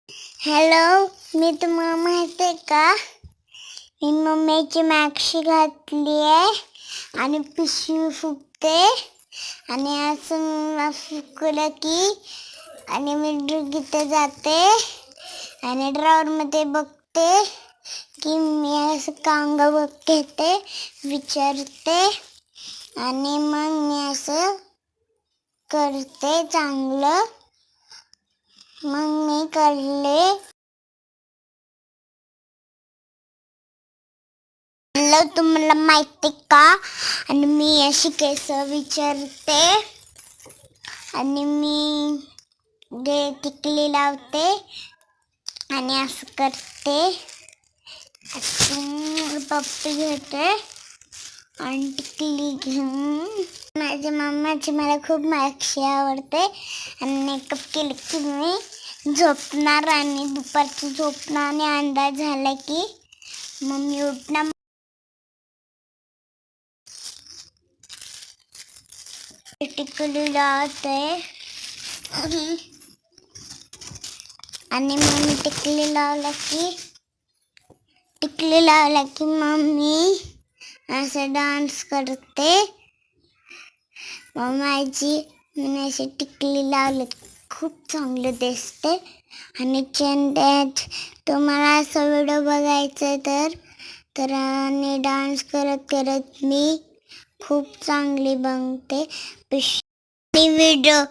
Hello, मी तुम्हाला माहिती आहे का? मी मम्मीची मॅक्सी घातली आहे आणि पिशवी फुकते आणि असं फुकलं की आणि मी इथे जाते आणि ड्रॉवरमध्ये बघते की मी असं कांग घेते, विचारते आणि मग मी असं करते चांगलं. मग मी करले तुम्हाला माहिती का? आणि मी अशी केस विचारते आणि मी टिकली लावते आणि असं करते. पप्पी घेते आणि टिकली घेऊन माझ्या मम्माची मला खूप मॅक्सी आवडते आणि मेकअप केलं की मी झोपणार आणि दुपारची झोपणार आणि अंदाज झाला की मम्मी उठणार. टिकली लावते आणि मम्मी टिकली लावला की मम्मी असं डान्स करते. माझी मी अशी टिकली लावली खूप चांगलं दिसते. आणि तुम्हाला असा व्हिडिओ बघायचा तर आणि डान्स करत करत मी खूप चांगली बनते व्हिडिओ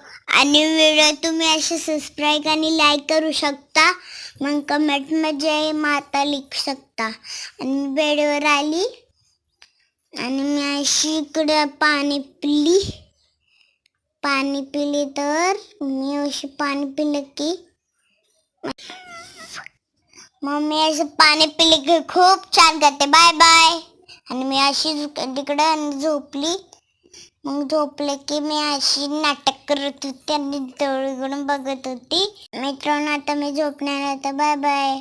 तुम्ही असे सबस्क्राईब आणि लाईक करू शकता. मग कमेंटमध्ये माता लिखू शकता. आणि मी बेडवर आली आणि मी अशी इकडे पाणी पिली तर मी अशी पाणी पिलं की मम्मी असं पाणी पिले की खूप छान करते. Bye bye. आणि मी अशी तिकडे आणि झोपली. मग झोपले की मी अशी नाटक करत होती आणि तेवढीकडून बघत होती. मित्रांनो, आता मी झोपणार. आता बाय बाय.